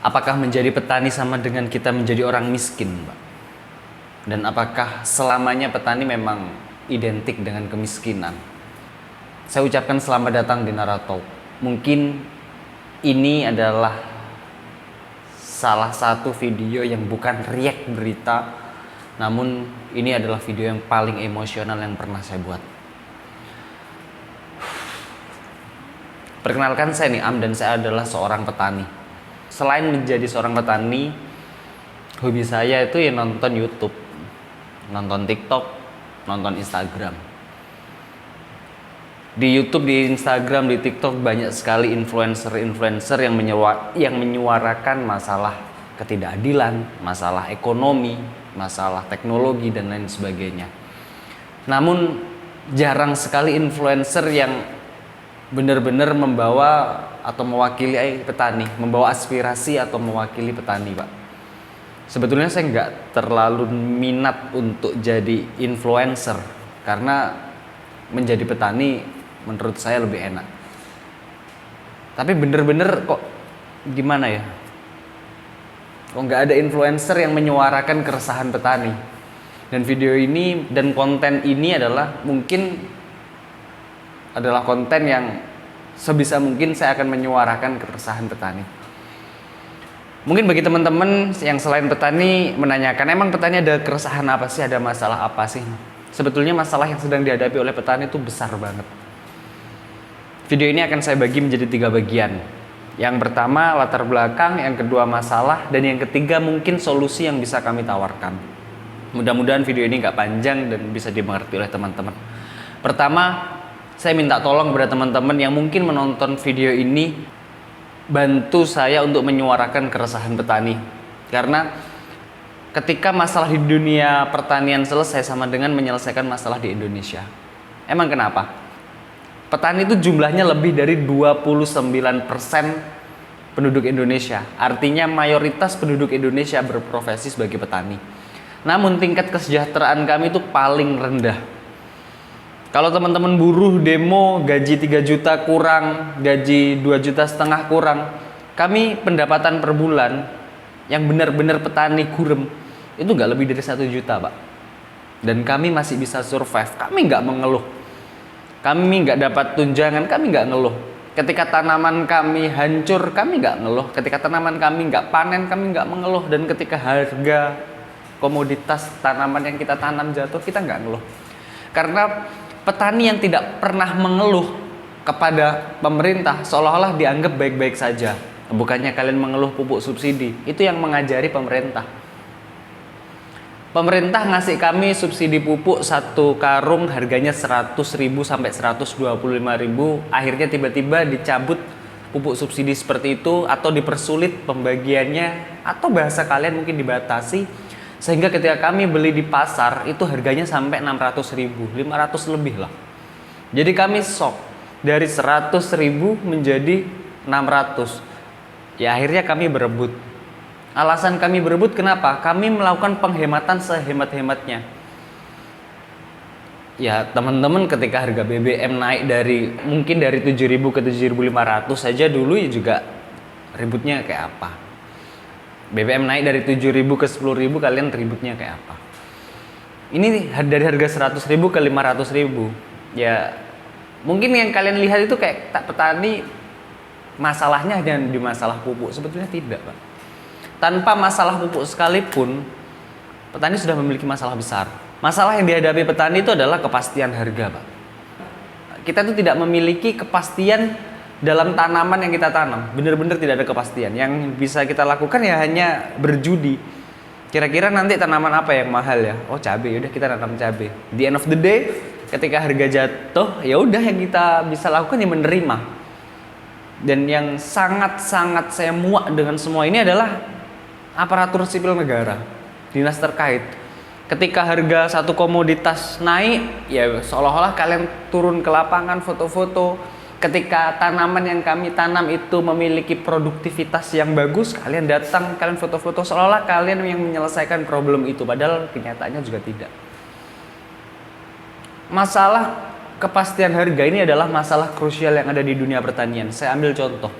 Apakah menjadi petani sama dengan kita menjadi orang miskin, Pak? Dan apakah selamanya petani memang identik dengan kemiskinan? Saya ucapkan selamat datang di Naratalk. Mungkin ini adalah salah satu video yang bukan react berita, namun ini adalah video yang paling emosional yang pernah saya buat. Perkenalkan, saya Niam dan saya adalah seorang petani. Selain menjadi seorang petani, hobi saya itu ya nonton YouTube, nonton TikTok, nonton Instagram. Di YouTube, di Instagram, di TikTok banyak sekali influencer-influencer yang menyuarakan masalah ketidakadilan, masalah ekonomi, masalah teknologi dan lain sebagainya. Namun jarang sekali influencer yang benar-benar membawa atau mewakili petani, membawa aspirasi atau mewakili petani, Pak. Sebetulnya saya nggak terlalu minat untuk jadi influencer karena menjadi petani menurut saya lebih enak. Tapi bener-bener kok gimana ya? Kok nggak ada influencer yang menyuarakan keresahan petani. Dan video ini dan konten ini adalah konten yang sebisa mungkin saya akan menyuarakan keresahan petani. Mungkin bagi teman-teman yang selain petani menanyakan, emang petani ada keresahan apa sih, ada masalah apa sih? Sebetulnya masalah yang sedang dihadapi oleh petani itu besar banget. Video ini akan saya bagi menjadi 3 bagian. Yang pertama latar belakang, yang kedua masalah, dan yang ketiga mungkin solusi yang bisa kami tawarkan. Mudah-mudahan video ini nggak panjang dan bisa dimengerti oleh teman-teman. Pertama, saya minta tolong kepada teman-teman yang mungkin menonton video ini, bantu saya untuk menyuarakan keresahan petani. Karena ketika masalah di dunia pertanian selesai sama dengan menyelesaikan masalah di Indonesia. Emang kenapa? Petani itu jumlahnya lebih dari 29% penduduk Indonesia. Artinya mayoritas penduduk Indonesia berprofesi sebagai petani. Namun tingkat kesejahteraan kami itu paling rendah. Kalau teman-teman buruh demo gaji 3 juta kurang, gaji 2,5 juta kurang, kami pendapatan per bulan yang benar-benar petani gurem itu nggak lebih dari 1 juta, Pak. Dan kami masih bisa survive. Kami nggak mengeluh. Kami nggak dapat tunjangan, kami nggak ngeluh. Ketika tanaman kami hancur, kami nggak ngeluh. Ketika tanaman kami nggak panen, kami nggak mengeluh. Dan ketika harga komoditas tanaman yang kita tanam jatuh, kita nggak ngeluh. Karena petani yang tidak pernah mengeluh kepada pemerintah seolah-olah dianggap baik-baik saja. Bukannya kalian mengeluh pupuk subsidi, itu yang mengajari pemerintah. Pemerintah ngasih kami subsidi pupuk 1 karung harganya 100.000 sampai 125.000, akhirnya tiba-tiba dicabut pupuk subsidi seperti itu atau dipersulit pembagiannya atau bahasa kalian mungkin dibatasi. Sehingga ketika kami beli di pasar itu harganya sampai 600.000, 500 lebih lah. Jadi kami shock dari 100.000 menjadi 600. Ya akhirnya kami berebut. Alasan kami berebut kenapa? Kami melakukan penghematan sehemat-hematnya. Ya teman-teman, ketika harga BBM naik mungkin dari 7.000 ke 7.500 saja dulu ya juga ributnya kayak apa. BBM naik dari 7.000 ke 10.000, kalian ributnya kayak apa? Ini dari harga 100.000 ke 500.000. Ya mungkin yang kalian lihat itu kayak petani masalahnya hanya di masalah pupuk. Sebetulnya tidak, Pak. Tanpa masalah pupuk sekalipun, petani sudah memiliki masalah besar. Masalah yang dihadapi petani itu adalah kepastian harga, Pak. Kita tuh tidak memiliki kepastian dalam tanaman yang kita tanam. Benar-benar tidak ada kepastian. Yang bisa kita lakukan ya hanya berjudi. Kira-kira nanti tanaman apa yang mahal ya? Oh, cabai. Udah kita tanam cabai. Di end of the day, ketika harga jatuh, ya udah yang kita bisa lakukan ya menerima. Dan yang sangat-sangat saya muak dengan semua ini adalah aparatur sipil negara, dinas terkait. Ketika harga satu komoditas naik, ya seolah-olah kalian turun ke lapangan foto-foto. Ketika tanaman yang kami tanam itu memiliki produktivitas yang bagus, kalian datang, kalian foto-foto seolah-olah kalian yang menyelesaikan problem itu, padahal kenyataannya juga tidak. Masalah kepastian harga ini adalah masalah krusial yang ada di dunia pertanian. Saya ambil contoh.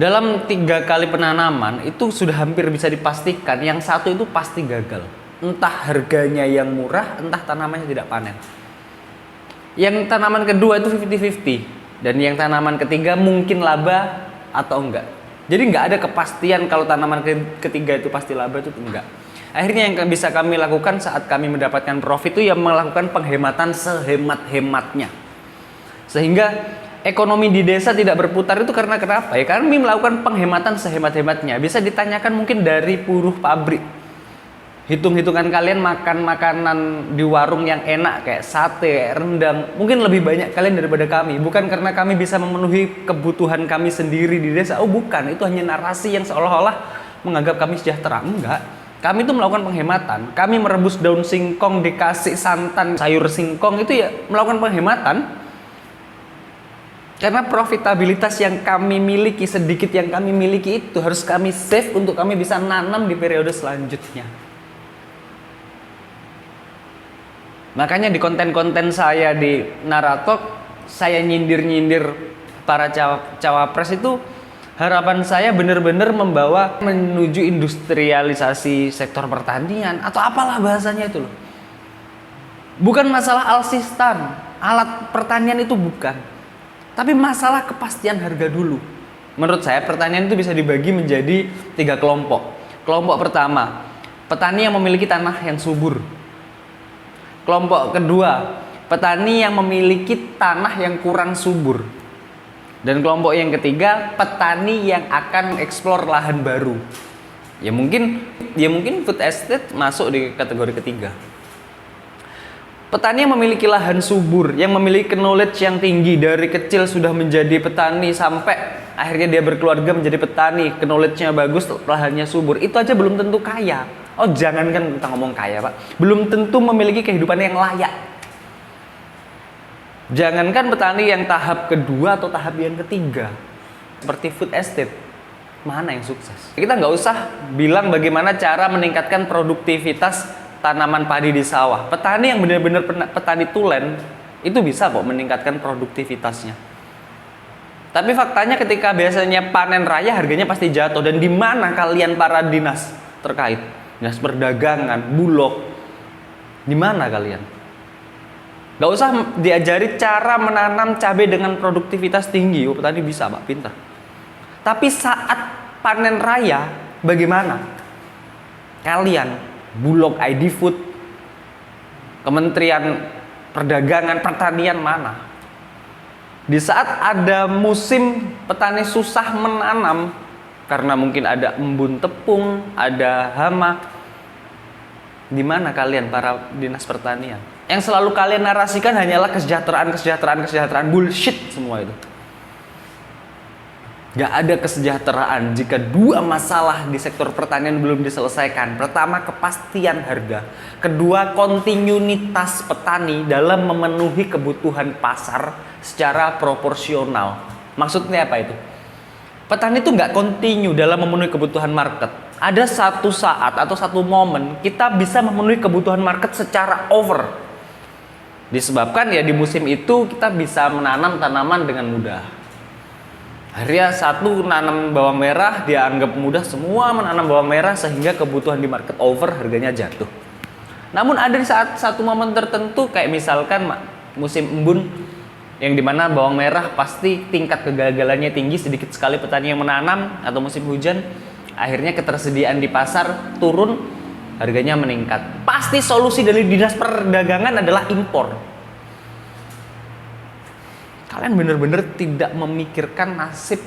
Dalam 3 kali penanaman itu sudah hampir bisa dipastikan yang satu itu pasti gagal. Entah harganya yang murah, entah tanamannya tidak panen. Yang tanaman kedua itu 50-50. Dan yang tanaman ketiga mungkin laba atau enggak. Jadi nggak ada kepastian kalau tanaman ketiga itu pasti laba itu enggak. Akhirnya yang bisa kami lakukan saat kami mendapatkan profit itu ya melakukan penghematan sehemat-hematnya. Sehingga ekonomi di desa tidak berputar itu karena kenapa? Ya kami melakukan penghematan sehemat-hematnya. Bisa ditanyakan mungkin dari buruh pabrik. Hitung-hitungan kalian makan makanan di warung yang enak kayak sate, rendang, mungkin lebih banyak kalian daripada kami. Bukan karena kami bisa memenuhi kebutuhan kami sendiri di desa. Oh bukan, itu hanya narasi yang seolah-olah menganggap kami sejahtera. Enggak. Kami itu melakukan penghematan. Kami merebus daun singkong dikasih santan sayur singkong itu ya melakukan penghematan. Karena profitabilitas yang kami miliki, sedikit yang kami miliki itu harus kami save untuk kami bisa nanam di periode selanjutnya. Makanya di konten-konten saya di Naratalk, saya nyindir-nyindir para cawapres itu, harapan saya benar-benar membawa menuju industrialisasi sektor pertanian atau apalah bahasanya itu loh. Bukan masalah alsistan, alat pertanian itu bukan. Tapi masalah kepastian harga dulu. Menurut saya pertanian itu bisa dibagi menjadi 3 kelompok. Kelompok pertama, petani yang memiliki tanah yang subur. Kelompok kedua, petani yang memiliki tanah yang kurang subur. Dan kelompok yang ketiga, petani yang akan eksplor lahan baru. Ya mungkin food estate masuk di kategori ketiga. Petani yang memiliki lahan subur, yang memiliki knowledge yang tinggi, dari kecil sudah menjadi petani sampai akhirnya dia berkeluarga menjadi petani, knowledge-nya bagus, lahannya subur, itu aja belum tentu kaya. Oh jangankan kita ngomong kaya Pak, belum tentu memiliki kehidupan yang layak. Jangankan petani yang tahap kedua atau tahap yang ketiga, seperti food estate, mana yang sukses? Kita nggak usah bilang bagaimana cara meningkatkan produktivitas tanaman padi di sawah. Petani yang benar-benar petani tulen itu bisa kok meningkatkan produktivitasnya. Tapi faktanya ketika biasanya panen raya harganya pasti jatuh. Dan di mana kalian para dinas terkait? Dinas perdagangan, Bulog. Di mana kalian? Gak usah diajari cara menanam cabai dengan produktivitas tinggi. Oh, petani bisa Pak, pintar. Tapi saat panen raya bagaimana? Kalian Bulog, ID Food, Kementerian Perdagangan, Pertanian mana? Di saat ada musim petani susah menanam karena mungkin ada embun tepung, ada hama, di mana kalian para dinas pertanian? Yang selalu kalian narasikan hanyalah kesejahteraan, bullshit semua itu. Gak ada kesejahteraan jika 2 masalah di sektor pertanian belum diselesaikan. Pertama, kepastian harga. Kedua, kontinuitas petani dalam memenuhi kebutuhan pasar secara proporsional. Maksudnya apa itu? Petani itu gak kontinu dalam memenuhi kebutuhan market. Ada satu saat atau satu momen kita bisa memenuhi kebutuhan market secara over. Disebabkan ya di musim itu kita bisa menanam tanaman dengan mudah. Akhirnya satu nanam bawang merah, dia anggap mudah, semua menanam bawang merah sehingga kebutuhan di market over, harganya jatuh. Namun ada di saat satu momen tertentu kayak misalkan musim embun yang dimana bawang merah pasti tingkat kegagalannya tinggi, sedikit sekali petani yang menanam, atau musim hujan akhirnya ketersediaan di pasar turun, harganya meningkat. Pasti solusi dari dinas perdagangan adalah impor. Kalian benar-benar tidak memikirkan nasib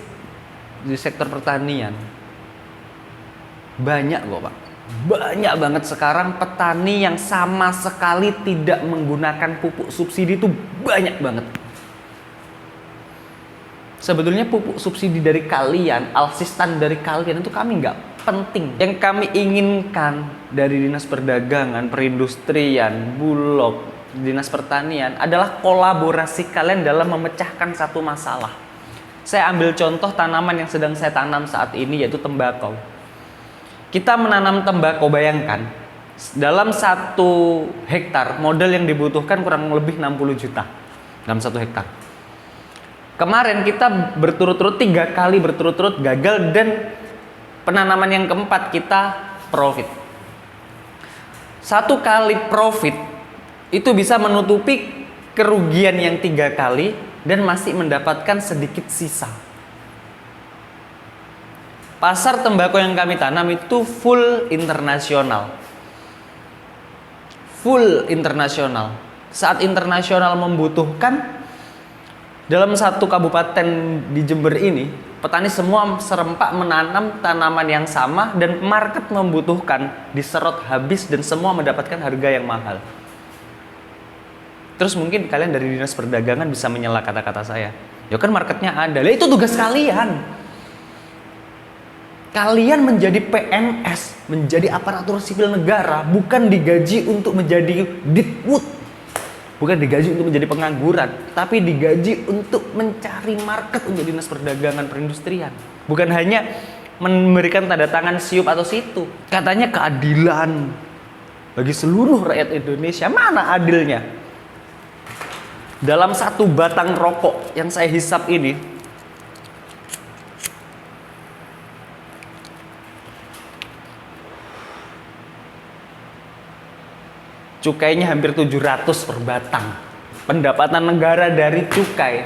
di sektor pertanian. Banyak kok Pak, banyak banget sekarang petani yang sama sekali tidak menggunakan pupuk subsidi, itu banyak banget. Sebetulnya pupuk subsidi dari kalian, alsistan dari kalian itu kami nggak penting. Yang kami inginkan dari dinas perdagangan, perindustrian, Bulog, dinas pertanian adalah kolaborasi kalian dalam memecahkan satu masalah. Saya ambil contoh tanaman yang sedang saya tanam saat ini, yaitu tembakau. Kita menanam tembakau, bayangkan dalam 1 hektar modal yang dibutuhkan kurang lebih 60 juta dalam 1 hektar. Kemarin kita berturut-turut 3 kali berturut-turut gagal, dan penanaman yang keempat kita profit. 1 kali profit itu bisa menutupi kerugian yang 3 kali dan masih mendapatkan sedikit sisa. Pasar tembakau yang kami tanam itu full internasional. Full internasional. Saat internasional membutuhkan, dalam 1 kabupaten di Jember ini, petani semua serempak menanam tanaman yang sama dan market membutuhkan, diserot habis dan semua mendapatkan harga yang mahal. Terus mungkin kalian dari Dinas Perdagangan bisa menyela kata-kata saya. Ya kan marketnya ada. Lah itu tugas kalian. Kalian menjadi PNS, menjadi aparatur sipil negara, bukan digaji untuk menjadi ditwood. Bukan digaji untuk menjadi pengangguran, tapi digaji untuk mencari market untuk Dinas Perdagangan Perindustrian. Bukan hanya memberikan tanda tangan siup atau situ. Katanya keadilan bagi seluruh rakyat Indonesia. Mana adilnya? Dalam 1 batang rokok yang saya hisap ini, cukainya hampir 700 per batang. Pendapatan negara dari cukai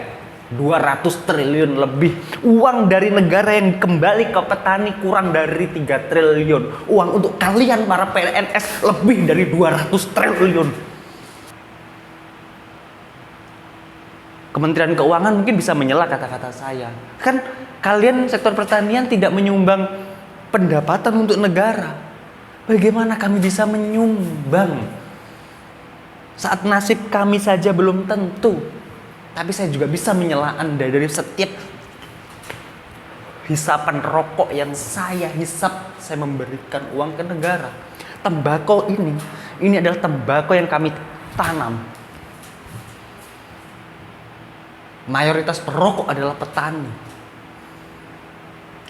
200 triliun lebih. Uang dari negara yang kembali ke petani kurang dari 3 triliun. Uang untuk kalian para PNS lebih dari 200 triliun. Kementerian Keuangan mungkin bisa menyela kata-kata saya. Kan kalian sektor pertanian tidak menyumbang pendapatan untuk negara. Bagaimana kami bisa menyumbang saat nasib kami saja belum tentu? Tapi saya juga bisa menyela Anda dari setiap hisapan rokok yang saya hisap, saya memberikan uang ke negara. Tembakau ini adalah tembakau yang kami tanam. Mayoritas perokok adalah petani.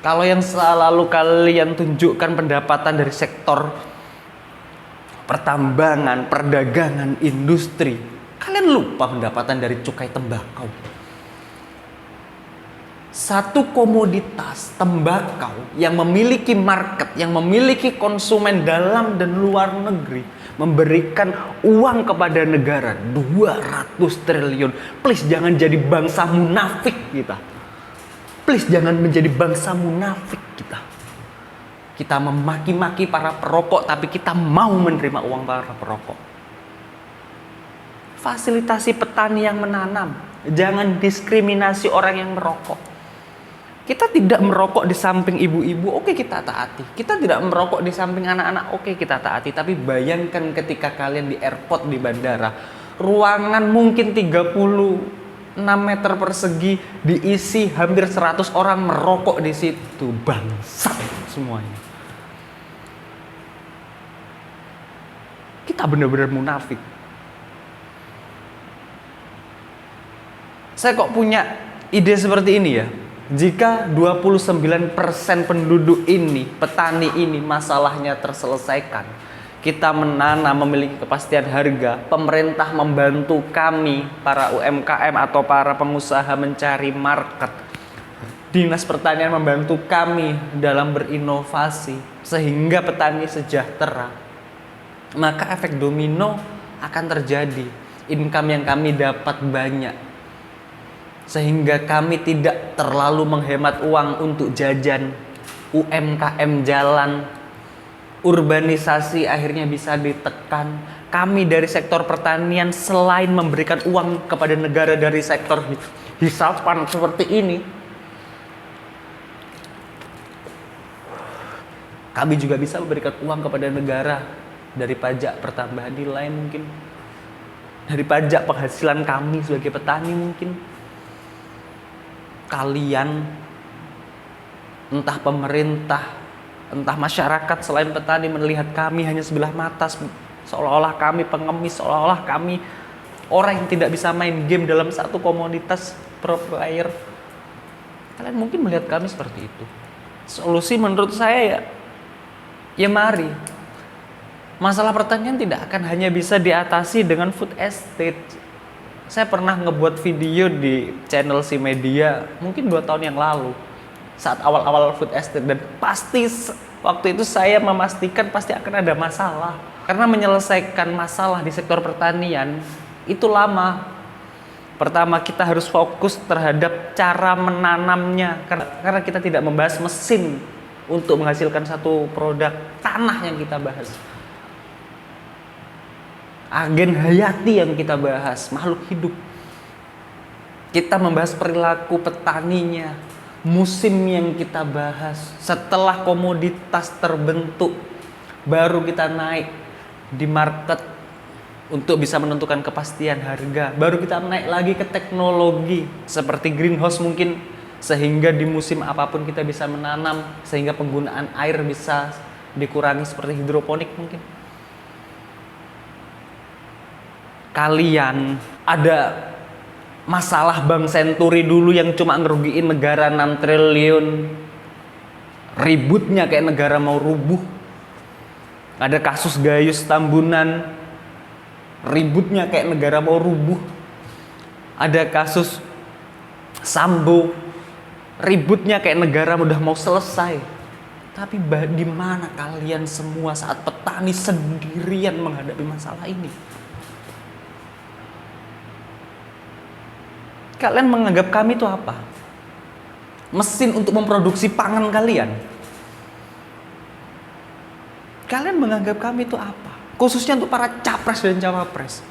Kalau yang selalu kalian tunjukkan pendapatan dari sektor pertambangan, perdagangan, industri, kalian lupa pendapatan dari cukai tembakau. 1 komoditas tembakau yang memiliki market, yang memiliki konsumen dalam dan luar negeri, memberikan uang kepada negara 200 triliun. Please jangan jadi bangsa munafik kita. Please jangan menjadi bangsa munafik kita. Kita memaki-maki para perokok, tapi kita mau menerima uang para perokok. Fasilitasi petani yang menanam. Jangan diskriminasi orang yang merokok. Kita tidak merokok di samping ibu-ibu, oke kita taati. Kita tidak merokok di samping anak-anak, oke kita taati. Tapi bayangkan ketika kalian di airport, di bandara, ruangan mungkin 36 meter persegi diisi hampir 100 orang merokok di situ. Bangsat semuanya. Kita benar-benar munafik. Saya kok punya ide seperti ini ya. Jika 29% penduduk ini, petani ini masalahnya terselesaikan, kita menanam, memiliki kepastian harga, pemerintah membantu kami, para UMKM atau para pengusaha mencari market, Dinas Pertanian membantu kami dalam berinovasi, sehingga petani sejahtera, maka efek domino akan terjadi. Income yang kami dapat banyak, sehingga kami tidak terlalu menghemat uang untuk jajan. UMKM jalan, urbanisasi akhirnya bisa ditekan. Kami dari sektor pertanian selain memberikan uang kepada negara dari sektor hisapan seperti ini, kami juga bisa memberikan uang kepada negara dari pajak pertambahan nilai mungkin, dari pajak penghasilan kami sebagai petani mungkin. Kalian, entah pemerintah, entah masyarakat selain petani melihat kami hanya sebelah mata, seolah-olah kami pengemis, seolah-olah kami orang yang tidak bisa main game dalam satu komunitas pro player. Kalian mungkin melihat kami seperti itu. Solusi menurut saya ya mari. Masalah pertanian tidak akan hanya bisa diatasi dengan food estate. Saya pernah ngebuat video di channel si media mungkin 2 tahun yang lalu saat awal-awal food estate, dan pasti waktu itu saya memastikan pasti akan ada masalah karena menyelesaikan masalah di sektor pertanian itu lama. Pertama, kita harus fokus terhadap cara menanamnya karena kita tidak membahas mesin untuk menghasilkan satu produk, tanah yang kita bahas, agen hayati yang kita bahas, makhluk hidup. Kita membahas perilaku petaninya, musim yang kita bahas. Setelah komoditas terbentuk, baru kita naik di market untuk bisa menentukan kepastian harga. Baru kita naik lagi ke teknologi seperti greenhouse mungkin, sehingga di musim apapun kita bisa menanam, sehingga penggunaan air bisa dikurangi seperti hidroponik mungkin. Kalian ada masalah Bank Senturi dulu yang cuma ngerugiin negara 6 triliun. Ributnya kayak negara mau rubuh. Ada kasus Gayus Tambunan, ributnya kayak negara mau rubuh. Ada kasus Sambo, ributnya kayak negara udah mau selesai. Tapi di mana kalian semua saat petani sendirian menghadapi masalah ini? Kalian menganggap kami itu apa? Mesin untuk memproduksi pangan kalian? Kalian menganggap kami itu apa? Khususnya untuk para capres dan cawapres.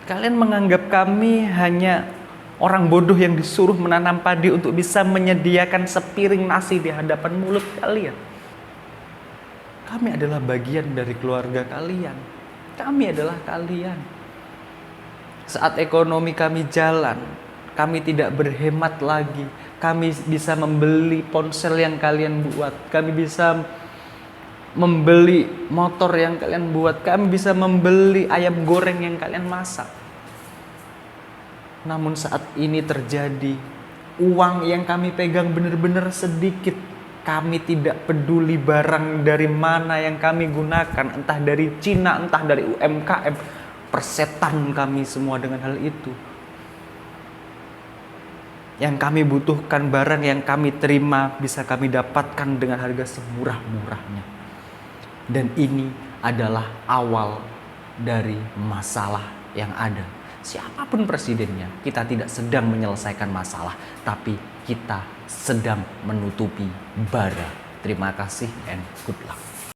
Kalian menganggap kami hanya orang bodoh yang disuruh menanam padi untuk bisa menyediakan sepiring nasi di hadapan mulut kalian. Kami adalah bagian dari keluarga kalian. Kami adalah kalian. Saat ekonomi kami jalan, kami tidak berhemat lagi. Kami bisa membeli ponsel yang kalian buat. Kami bisa membeli motor yang kalian buat. Kami bisa membeli ayam goreng yang kalian masak. Namun saat ini terjadi, uang yang kami pegang benar-benar sedikit. Kami tidak peduli barang dari mana yang kami gunakan, entah dari Cina, entah dari UMKM. Persetan kami semua dengan hal itu. Yang kami butuhkan, barang yang kami terima bisa kami dapatkan dengan harga semurah-murahnya. Dan ini adalah awal dari masalah yang ada. Siapapun presidennya, kita tidak sedang menyelesaikan masalah, tapi kita sedang menutupi bara. Terima kasih and good luck.